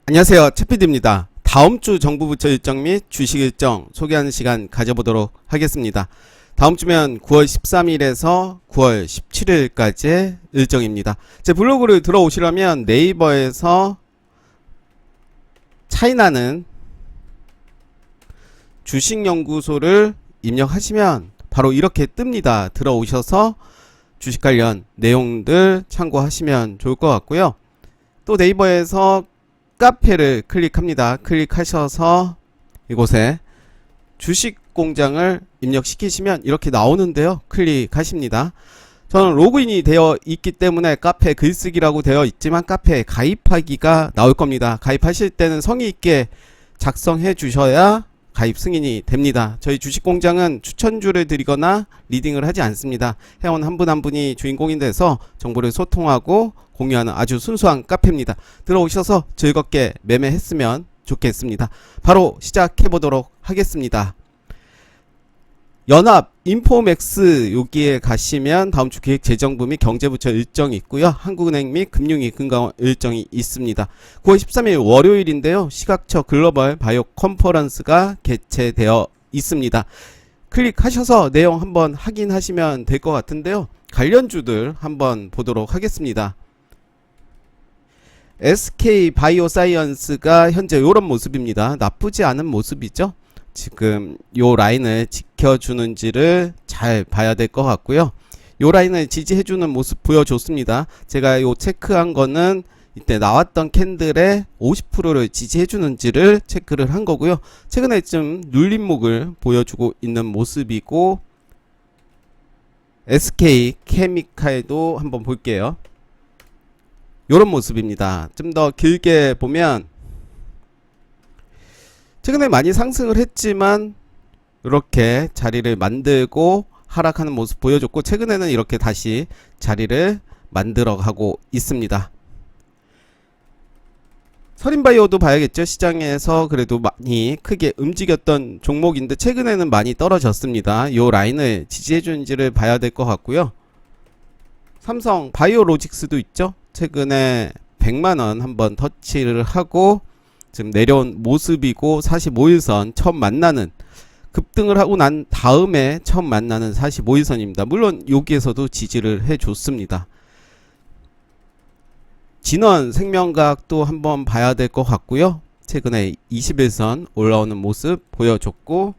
안녕하세요. 최PD입니다. 다음 주 정부 부처 일정 및 주식 일정 소개하는 시간 가져보도록 하겠습니다. 다음 주면 9월 13일에서 9월 17일까지의 일정입니다. 제 블로그를 들어오시려면 네이버에서 차이나는 주식연구소를 입력하시면 바로 이렇게 뜹니다. 들어오셔서 주식 관련 내용들 참고하시면 좋을 것 같고요. 또 네이버에서 카페를 클릭합니다. 클릭하셔서 이곳에 주식공장을 입력시키시면 이렇게 나오는데요. 클릭하십니다. 저는 로그인이 되어 있기 때문에 카페 글쓰기라고 되어 있지만 카페에 가입하기가 나올 겁니다. 가입하실 때는 성의 있게 작성해 주셔야 가입 승인이 됩니다. 저희 주식공장은 추천주를 드리거나 리딩을 하지 않습니다. 회원 한 분 한 분이 주인공이 돼서 정보를 소통하고 공유하는 아주 순수한 카페입니다. 들어오셔서 즐겁게 매매했으면 좋겠습니다. 바로 시작해 보도록 하겠습니다. 연합 인포맥스 여기에 가시면 다음 주 기획재정부 및 경제부처 일정이 있고요. 한국은행 및 금융위 금강원 일정이 있습니다. 9월 13일 월요일인데요. 시각처 글로벌 바이오 컨퍼런스가 개최되어 있습니다. 클릭하셔서 내용 한번 확인하시면 될 것 같은데요. 관련주들 한번 보도록 하겠습니다. SK 바이오사이언스가 현재 이런 모습입니다. 나쁘지 않은 모습이죠. 지금 요 라인을 지켜주는지를 잘 봐야 될 것 같고요. 요 라인을 지지해주는 모습 보여줬습니다. 제가 요 체크한 거는 이때 나왔던 캔들의 50%를 지지해주는지를 체크를 한 거고요. 최근에 좀 눌림목을 보여주고 있는 모습이고, SK 케미칼도 한번 볼게요. 요런 모습입니다. 좀 더 길게 보면 최근에 많이 상승을 했지만 이렇게 자리를 만들고 하락하는 모습 보여줬고, 최근에는 이렇게 다시 자리를 만들어 가고 있습니다. 서린바이오도 봐야겠죠. 시장에서 그래도 많이 크게 움직였던 종목인데 최근에는 많이 떨어졌습니다. 요 라인을 지지해주는지를 봐야 될 것 같고요. 삼성 바이오로직스도 있죠. 최근에 100만원 한번 터치를 하고 지금 내려온 모습이고, 45일선 처음 만나는, 급등을 하고 난 다음에 처음 만나는 45일선입니다. 물론 여기에서도 지지를 해줬습니다. 진원생명과학도 한번 봐야 될 것 같고요. 최근에 21선 올라오는 모습 보여줬고,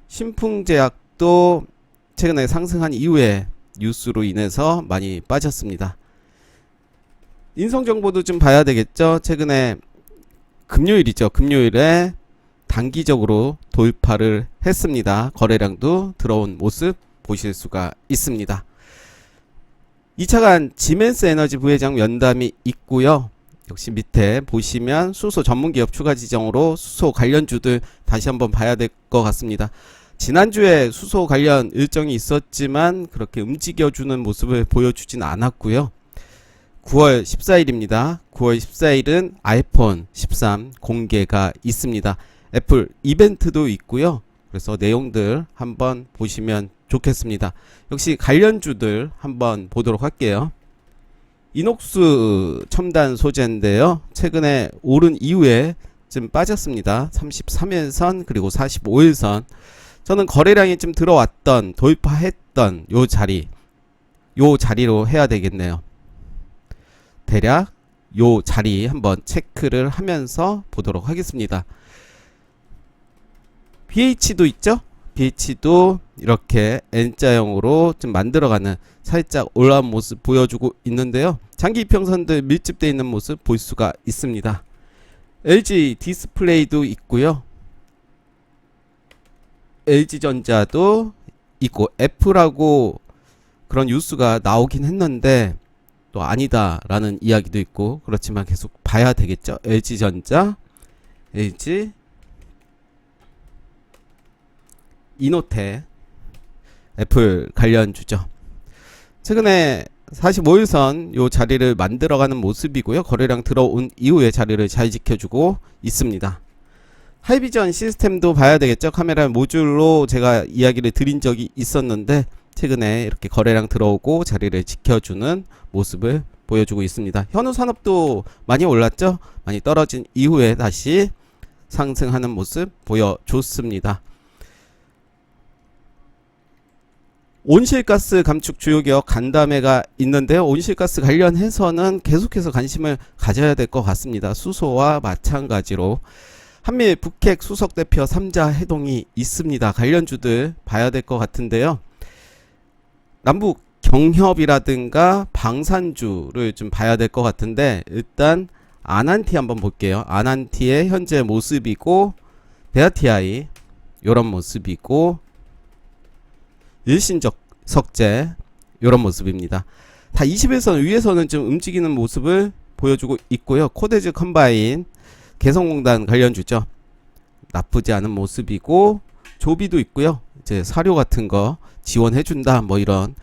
신풍제약도 최근에 상승한 이후에 뉴스로 인해서 많이 빠졌습니다. 인성정보도 좀 봐야 되겠죠. 최근에 금요일이죠. 금요일에 단기적으로 돌파를 했습니다. 거래량도 들어온 모습 보실 수가 있습니다. 2차관 지멘스 에너지 부회장 면담이 있고요. 역시 밑에 보시면 수소 전문기업 추가 지정으로 수소 관련주들 다시 한번 봐야 될 것 같습니다. 지난주에 수소 관련 일정이 있었지만 그렇게 움직여주는 모습을 보여주진 않았고요. 9월 14일입니다. 9월 14일은 아이폰 13 공개가 있습니다. 애플 이벤트도 있고요. 그래서 내용들 한번 보시면 좋겠습니다. 역시 관련주들 한번 보도록 할게요. 이녹스 첨단 소재인데요. 최근에 오른 이후에 좀 빠졌습니다. 33일선 그리고 45일선. 저는 거래량이 좀 들어왔던, 돌파했던 요 자리로 해야 되겠네요. 대략 요 자리 한번 체크를 하면서 보도록 하겠습니다. BH도 있죠? BH도 이렇게 N자형으로 좀 만들어가는 살짝 올라온 모습 보여주고 있는데요. 장기 이평선들 밀집되어 있는 모습 볼 수가 있습니다. LG 디스플레이도 있고요. LG전자도 있고, 애플하고 그런 뉴스가 나오긴 했는데 또 아니다 라는 이야기도 있고, 그렇지만 계속 봐야 되겠죠. LG전자, LG 이노텍, 애플 관련주죠. 최근에 45일선 요 자리를 만들어가는 모습이고요. 거래량 들어온 이후에 자리를 잘 지켜주고 있습니다. 하이비전 시스템도 봐야 되겠죠. 카메라 모듈로 제가 이야기를 드린 적이 있었는데 최근에 이렇게 거래량 들어오고 자리를 지켜주는 모습을 보여주고 있습니다. 현우 산업도 많이 올랐죠? 많이 떨어진 이후에 다시 상승하는 모습 보여줬습니다. 온실가스 감축 주요 기업 간담회가 있는데요. 온실가스 관련해서는 계속해서 관심을 가져야 될 것 같습니다. 수소와 마찬가지로 한미 북핵 수석 대표 3자 회동이 있습니다. 관련주들 봐야 될 것 같은데요. 남북 경협이라든가 방산주를 좀 봐야 될 것 같은데, 일단 아난티 한번 볼게요. 아난티의 현재 모습이고, 베아티아이 요런 모습이고, 일신적 석재 요런 모습입니다. 다 21선 위에서는 좀 움직이는 모습을 보여주고 있고요. 코데즈 컴바인 개성공단 관련주죠. 나쁘지 않은 모습이고, 조비도 있고요. 이제 사료 같은 거 지원해준다 뭐 이런.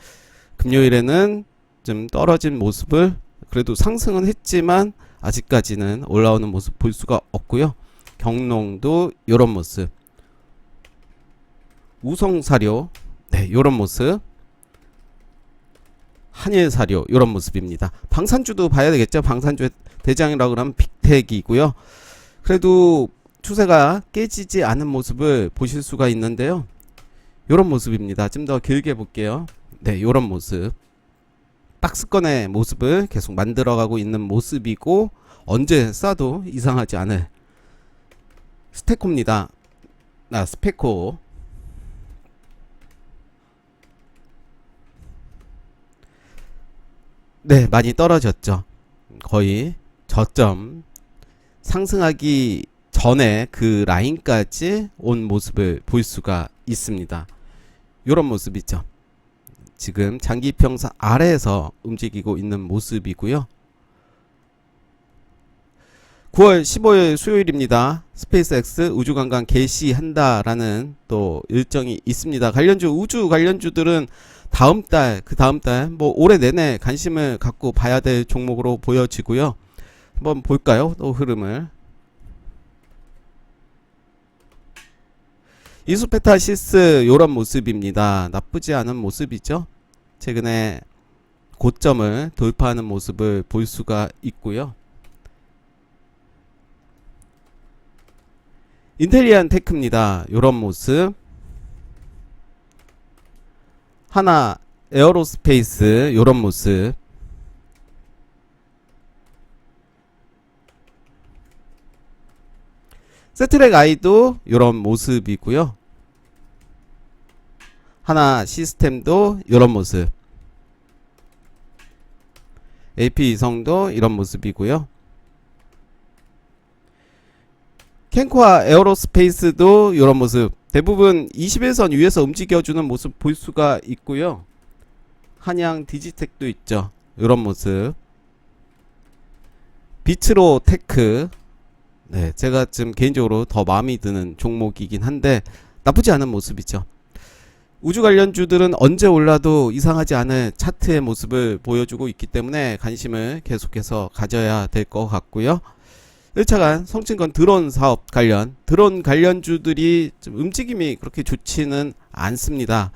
금요일에는 좀 떨어진 모습을 그래도 상승은 했지만 아직까지는 올라오는 모습 볼 수가 없고요. 경농도 요런 모습, 우성사료 네 요런 모습, 한일사료 요런 모습입니다. 방산주도 봐야 되겠죠. 방산주의 대장이라고 하면 빅텍이고요. 그래도 추세가 깨지지 않은 모습을 보실 수가 있는데요. 요런 모습입니다. 좀 더 길게 볼게요. 네 요런 모습, 박스권의 모습을 계속 만들어가고 있는 모습이고, 언제 싸도 이상하지 않을 스테코입니다. 스페코 네 많이 떨어졌죠. 거의 저점 상승하기 전에 그 라인까지 온 모습을 볼 수가 있습니다. 요런 모습이죠. 지금 장기평선 아래에서 움직이고 있는 모습이고요. 9월 15일 수요일입니다. 스페이스X 우주관광 개시한다라는 또 일정이 있습니다. 관련주, 우주 관련주들은 다음달, 그 다음달, 뭐 올해 내내 관심을 갖고 봐야 될 종목으로 보여지고요. 한번 볼까요? 또 흐름을. 이수페타시스 요런 모습입니다. 나쁘지 않은 모습이죠. 최근에 고점을 돌파하는 모습을 볼 수가 있고요. 인텔리안 테크입니다. 요런 모습. 하나 에어로스페이스 요런 모습. 세트랙 아이도 요런 모습이고요. 하나 시스템도 요런 모습. AP 이성도 이런 모습이고요. 캔코아 에어로스페이스도 이런 모습. 대부분 21선 위에서 움직여주는 모습 볼 수가 있고요. 한양 디지텍도 있죠. 이런 모습. 비츠로 테크. 네, 제가 좀 개인적으로 더 마음이 드는 종목이긴 한데 나쁘지 않은 모습이죠. 우주 관련주들은 언제 올라도 이상하지 않은 차트의 모습을 보여주고 있기 때문에 관심을 계속해서 가져야 될 것 같고요. 1차간 성층권 드론 사업 관련, 드론 관련주들이 좀 움직임이 그렇게 좋지는 않습니다.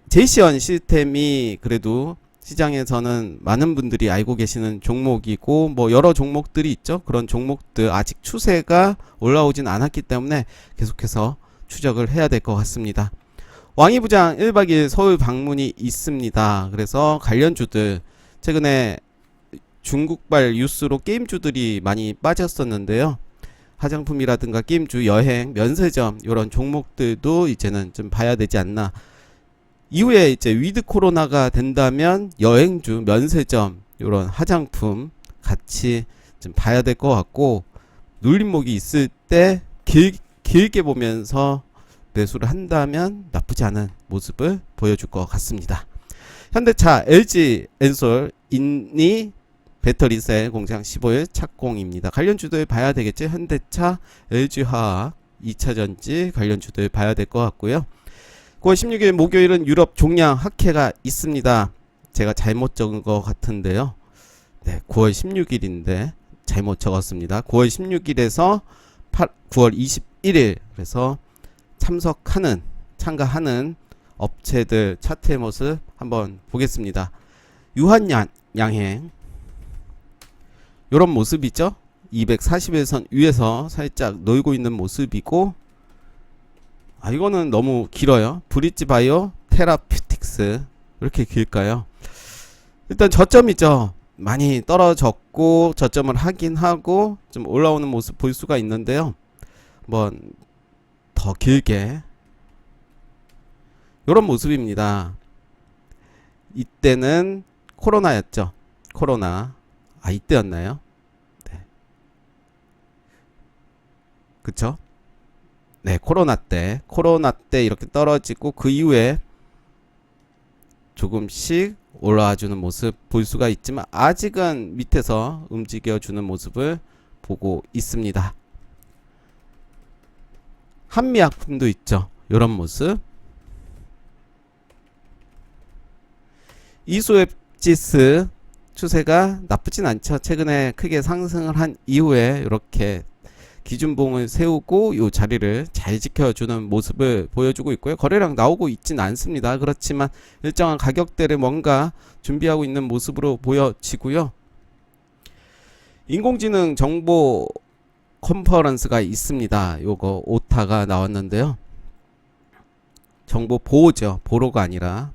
제시언 시스템이 그래도 시장에서는 많은 분들이 알고 계시는 종목이고, 뭐 여러 종목들이 있죠. 그런 종목들 아직 추세가 올라오진 않았기 때문에 계속해서 추적을 해야 될 것 같습니다. 왕이부장 1박 2일 서울 방문이 있습니다. 그래서 관련주들, 최근에 중국발 뉴스로 게임주들이 많이 빠졌었는데요. 화장품이라든가 게임주, 여행, 면세점 이런 종목들도 이제는 좀 봐야 되지 않나. 이후에 이제 위드 코로나가 된다면 여행주, 면세점 이런 화장품 같이 좀 봐야 될 것 같고, 눌림목이 있을 때 길게 보면서 매수를 한다면 나쁘지 않은 모습을 보여줄 것 같습니다. 현대차, LG 엔솔, 인니 배터리셀 공장 15일 착공입니다. 관련주들 봐야 되겠죠. 현대차, LG화학, 2차전지 관련주들 봐야 될 것 같고요. 9월 16일 목요일은 유럽 종량 학회가 있습니다. 제가 잘못 적은 것 같은데요. 네, 9월 16일인데 잘못 적었습니다. 9월 16일에서 9월 21일, 그래서 참가하는 업체들 차트의 모습 한번 보겠습니다. 양행 요런 모습이죠. 241선 위에서 살짝 놀고 있는 모습이고, 이거는 너무 길어요. 브릿지 바이오 테라퓨틱스. 왜 이렇게 길까요? 일단 저점이죠. 많이 떨어졌고 저점을 하긴 하고 좀 올라오는 모습 볼 수가 있는데요. 한번 더 길게 요런 모습입니다. 이때는 코로나였죠. 코로나. 이때였나요? 네. 그쵸? 네, 코로나 때 이렇게 떨어지고 그 이후에 조금씩 올라와주는 모습 볼 수가 있지만 아직은 밑에서 움직여주는 모습을 보고 있습니다. 한미약품도 있죠. 요런 모습. 이소앱지스 추세가 나쁘진 않죠. 최근에 크게 상승을 한 이후에 이렇게 기준봉을 세우고 이 자리를 잘 지켜주는 모습을 보여주고 있고요. 거래량 나오고 있진 않습니다. 그렇지만 일정한 가격대를 뭔가 준비하고 있는 모습으로 보여지고요. 인공지능 정보 컨퍼런스가 있습니다. 요거 오타가 나왔는데요. 정보 보호죠. 보로가 아니라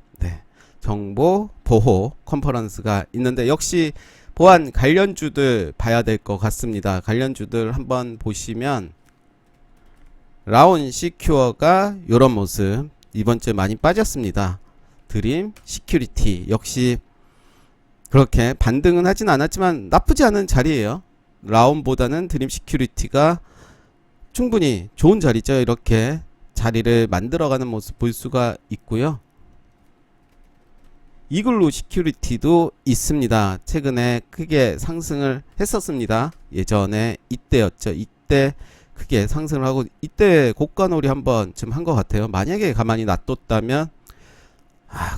정보 보호 컨퍼런스가 있는데 역시 보안 관련주들 봐야 될 것 같습니다. 관련주들 한번 보시면 라온 시큐어가 요런 모습 이번 주에 많이 빠졌습니다. 드림 시큐리티 역시 그렇게 반등은 하진 않았지만 나쁘지 않은 자리예요. 라온보다는 드림 시큐리티가 충분히 좋은 자리죠. 이렇게 자리를 만들어가는 모습 볼 수가 있고요. 이글루 시큐리티도 있습니다. 최근에 크게 상승을 했었습니다. 예전에 이때였죠. 이때 크게 상승을 하고 이때 고가놀이 한번 좀 한 것 같아요. 만약에 가만히 놔뒀다면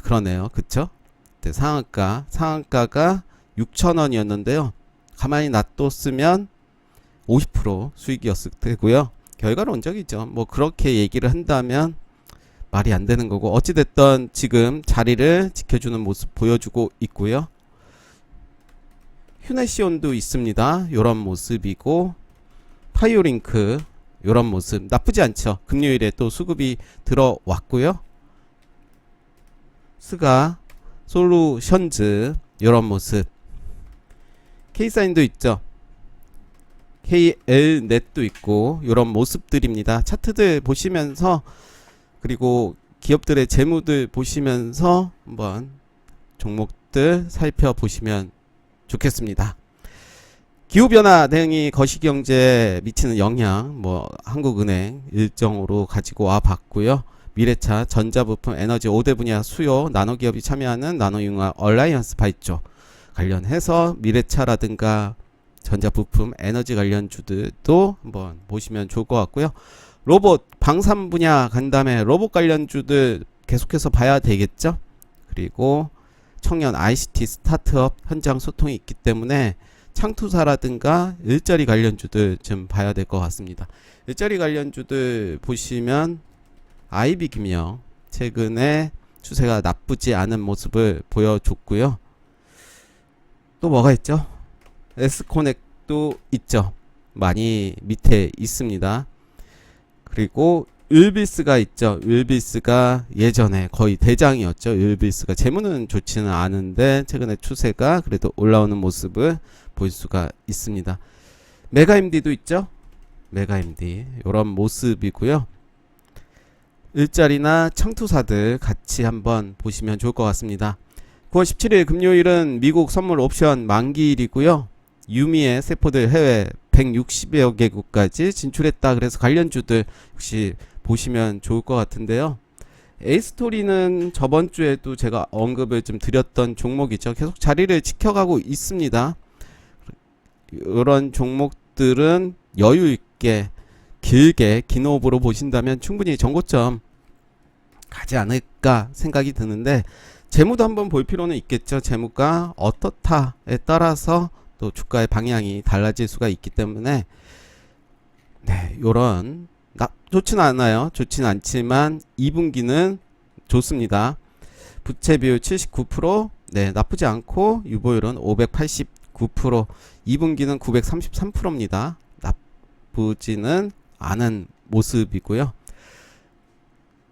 그러네요. 그쵸? 그때 상한가가 6,000원이었는데요. 가만히 놔뒀으면 50% 수익이었을 테고요. 결과론적이죠. 뭐 그렇게 얘기를 한다면 말이 안 되는 거고 어찌됐든 지금 자리를 지켜주는 모습 보여주고 있고요. 휴네시온도 있습니다. 요런 모습이고 파이오링크 요런 모습 나쁘지 않죠. 금요일에 또 수급이 들어왔고요. 스가 솔루션즈 요런 모습 K사인도 있죠. KL넷도 있고 요런 모습들입니다. 차트들 보시면서 그리고 기업들의 재무들 보시면서 한번 종목들 살펴보시면 좋겠습니다. 기후변화 대응이 거시경제에 미치는 영향 한국은행 일정으로 가지고 와 봤고요. 미래차, 전자부품, 에너지 5대 분야 수요 나노기업이 참여하는 나노융합 얼라이언스 발조 관련해서 미래차라든가 전자부품, 에너지 관련주들도 한번 보시면 좋을 것 같고요. 로봇, 방산 분야 간 다음에 로봇 관련주들 계속해서 봐야 되겠죠. 그리고 청년 ICT 스타트업 현장 소통이 있기 때문에 창투사라든가 일자리 관련주들 좀 봐야 될 것 같습니다. 일자리 관련주들 보시면 IB금융 최근에 추세가 나쁘지 않은 모습을 보여줬고요. 또 뭐가 있죠? S코넥도 있죠. 많이 밑에 있습니다. 그리고 율비스가 있죠. 율비스가 예전에 거의 대장이었죠. 율비스가 재무는 좋지는 않은데 최근에 추세가 그래도 올라오는 모습을 볼 수가 있습니다. 메가MD도 있죠. 메가MD 이런 모습이고요. 일자리나 창투사들 같이 한번 보시면 좋을 것 같습니다. 9월 17일 금요일은 미국 선물 옵션 만기일이고요. 유미의 세포들 해외 160여 개국까지 진출했다. 그래서 관련주들 역시 보시면 좋을 것 같은데요. A스토리는 저번 주에도 제가 언급을 좀 드렸던 종목이죠. 계속 자리를 지켜가고 있습니다. 이런 종목들은 여유 있게 길게 긴 호흡으로 보신다면 충분히 정고점 가지 않을까 생각이 드는데 재무도 한번 볼 필요는 있겠죠. 재무가 어떻다에 따라서 또 주가의 방향이 달라질 수가 있기 때문에 요런 좋진 않아요. 좋진 않지만 2분기는 좋습니다. 부채 비율 79%, 네, 나쁘지 않고 유보율은 589%, 2분기는 933%입니다. 나쁘지는 않은 모습이고요.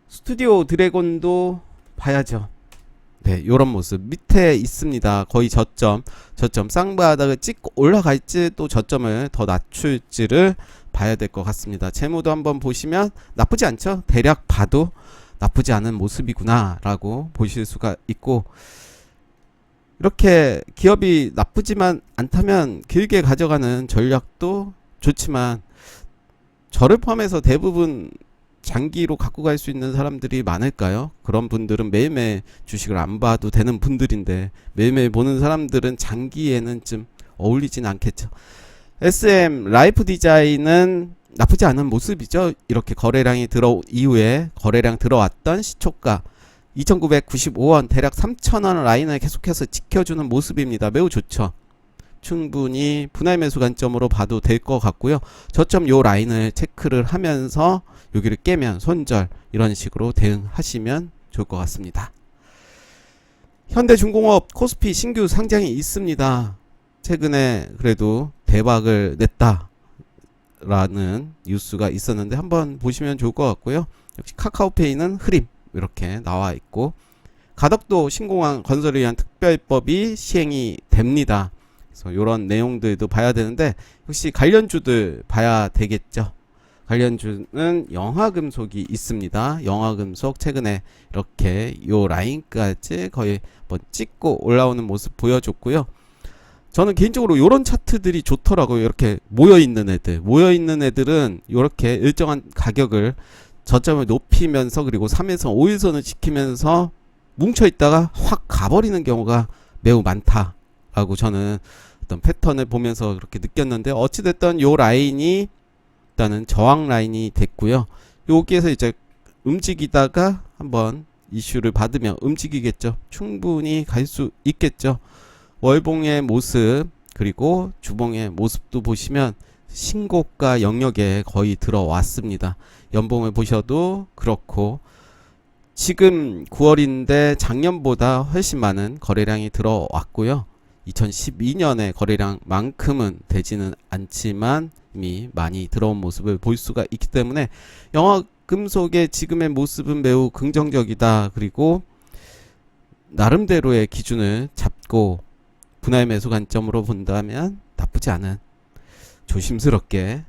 스튜디오 드래곤도 봐야죠. 네, 요런 모습 밑에 있습니다. 거의 저점 쌍바닥을 찍고 올라갈지 또 저점을 더 낮출지를 봐야 될 것 같습니다. 재무도 한번 보시면 나쁘지 않죠. 대략 봐도 나쁘지 않은 모습이구나 라고 보실 수가 있고, 이렇게 기업이 나쁘지만 않다면 길게 가져가는 전략도 좋지만, 저를 포함해서 대부분 장기로 갖고 갈 수 있는 사람들이 많을까요? 그런 분들은 매일매일 주식을 안 봐도 되는 분들인데, 매일매일 보는 사람들은 장기에는 좀 어울리진 않겠죠. SM 라이프 디자인은 나쁘지 않은 모습이죠. 이렇게 거래량이 들어온 이후에 거래량 들어왔던 시초가 2,995원, 대략 3,000원 라인을 계속해서 지켜주는 모습입니다. 매우 좋죠. 충분히 분할 매수 관점으로 봐도 될 것 같고요. 저점 요 라인을 체크를 하면서 여기를 깨면 손절, 이런 식으로 대응하시면 좋을 것 같습니다. 현대중공업 코스피 신규 상장이 있습니다. 최근에 그래도 대박을 냈다 라는 뉴스가 있었는데 한번 보시면 좋을 것 같고요. 역시 카카오페이는 흐림 이렇게 나와 있고, 가덕도 신공항 건설을 위한 특별법이 시행이 됩니다. 그래서 이런 내용들도 봐야 되는데, 역시 관련주들 봐야 되겠죠. 관련주는 영화금속이 있습니다. 영화금속 최근에 이렇게 요 라인까지 거의 한번 찍고 올라오는 모습 보여줬고요. 저는 개인적으로 요런 차트들이 좋더라고요. 이렇게 모여있는 애들은 이렇게 일정한 가격을 저점을 높이면서, 그리고 3일선 5일선을 지키면서 뭉쳐있다가 확 가버리는 경우가 매우 많다라고 저는 어떤 패턴을 보면서 그렇게 느꼈는데, 어찌됐든 요 라인이 일단은 저항 라인이 됐고요. 여기에서 이제 움직이다가 한번 이슈를 받으면 움직이겠죠. 충분히 갈 수 있겠죠. 월봉의 모습 그리고 주봉의 모습도 보시면 신고가 영역에 거의 들어왔습니다. 연봉을 보셔도 그렇고, 지금 9월인데 작년보다 훨씬 많은 거래량이 들어왔고요. 2012년의 거래량만큼은 되지는 않지만 이미 많이 들어온 모습을 볼 수가 있기 때문에 영화금속의 지금의 모습은 매우 긍정적이다. 그리고 나름대로의 기준을 잡고 분할 매수 관점으로 본다면 나쁘지 않은, 조심스럽게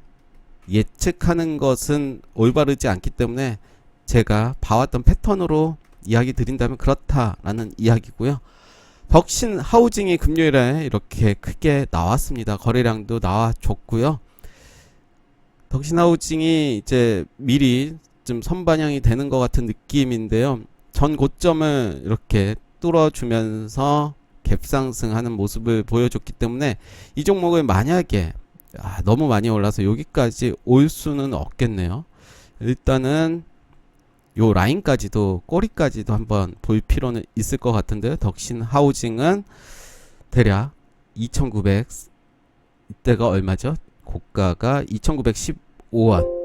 예측하는 것은 올바르지 않기 때문에 제가 봐왔던 패턴으로 이야기 드린다면 그렇다라는 이야기고요. 덕신 하우징이 금요일에 이렇게 크게 나왔습니다. 거래량도 나와줬고요. 덕신 하우징이 이제 미리 좀 선반영이 되는 것 같은 느낌인데요. 전 고점을 이렇게 뚫어주면서 갭상승하는 모습을 보여줬기 때문에 이 종목을 만약에 너무 많이 올라서 여기까지 올 수는 없겠네요. 일단은 요 라인까지도, 꼬리까지도 한번 볼 필요는 있을 것 같은데요. 덕신 하우징은 대략 2,900, 이때가 얼마죠? 고가가 2,915원.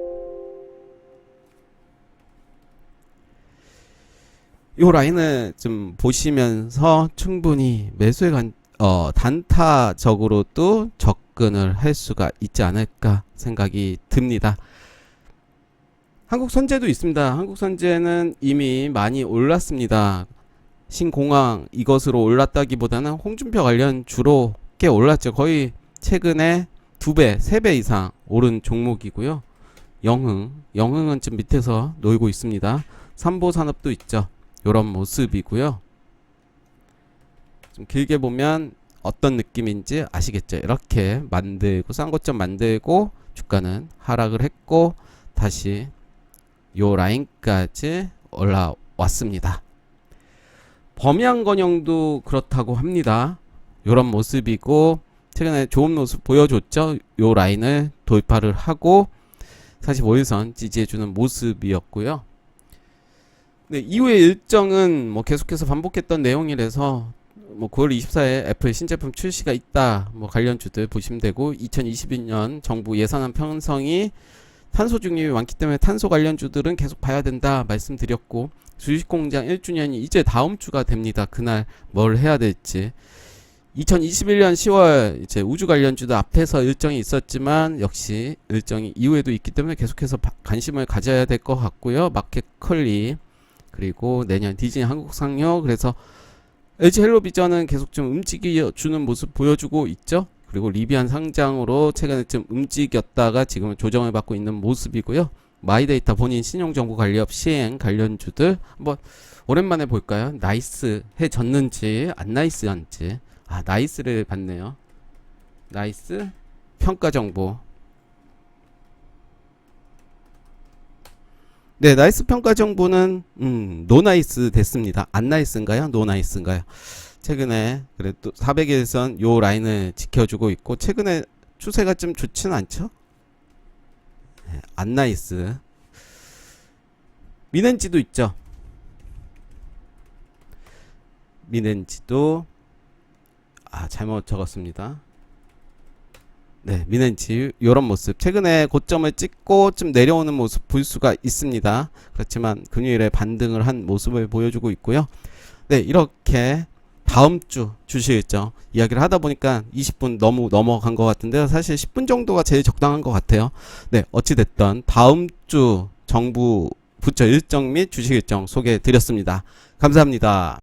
요 라인을 좀 보시면서 충분히 매수의 단타적으로도 접근을 할 수가 있지 않을까 생각이 듭니다. 한국선제도 있습니다. 한국선제는 이미 많이 올랐습니다. 신공항 이것으로 올랐다기보다는 홍준표 관련 주로 꽤 올랐죠. 거의 최근에 2배, 3배 이상 오른 종목이고요. 영흥은 좀 밑에서 놀고 있습니다. 삼보산업도 있죠. 요런 모습이고요. 좀 길게 보면 어떤 느낌인지 아시겠죠? 이렇게 만들고 쌍고점 만들고 주가는 하락을 했고 다시 요 라인까지 올라왔습니다. 범양건영도 그렇다고 합니다. 요런 모습이고 최근에 좋은 모습 보여줬죠. 요 라인을 돌파를 하고 45일선 지지해주는 모습이었고요. 네, 이후의 일정은 뭐 계속해서 반복했던 내용이라서 뭐 9월 24일 애플 신제품 출시가 있다, 뭐 관련주들 보시면 되고, 2022년 정부 예산안 편성이 탄소 중립이 많기 때문에 탄소 관련주들은 계속 봐야 된다 말씀드렸고, 주식공장 1주년이 이제 다음 주가 됩니다. 그날 뭘 해야 될지. 2021년 10월 이제 우주 관련주도 앞에서 일정이 있었지만 역시 일정이 이후에도 있기 때문에 계속해서 관심을 가져야 될 것 같고요. 마켓컬리, 그리고 내년 디즈니 한국 상영, 그래서 LG 헬로비전은 계속 좀 움직여주는 모습 보여주고 있죠. 그리고 리비안 상장으로 최근에 좀 움직였다가 지금은 조정을 받고 있는 모습이고요. 마이데이터 본인 신용정보관리업 시행 관련주들 한번 오랜만에 볼까요? 나이스 해졌는지 안 나이스한지. 아, 나이스를 봤네요. 나이스 평가정보. 네, 나이스 평가정보는 노나이스 됐습니다. 안 나이스인가요? 노나이스인가요? 최근에 그래도 400일선 요 라인을 지켜주고 있고, 최근에 추세가 좀 좋지는 않죠? 네, 안 나이스. 미넨지도 있죠. 미넨지도 잘못 적었습니다. 네, 미넨지 요런 모습, 최근에 고점을 찍고 좀 내려오는 모습 볼 수가 있습니다. 그렇지만 금요일에 반등을 한 모습을 보여주고 있고요. 네, 이렇게 다음 주 주식 일정 이야기를 하다 보니까 20분 너무 넘어간 것 같은데요. 사실 10분 정도가 제일 적당한 것 같아요. 네, 어찌됐든 다음 주 정부 부처 일정 및 주식 일정 소개해 드렸습니다. 감사합니다.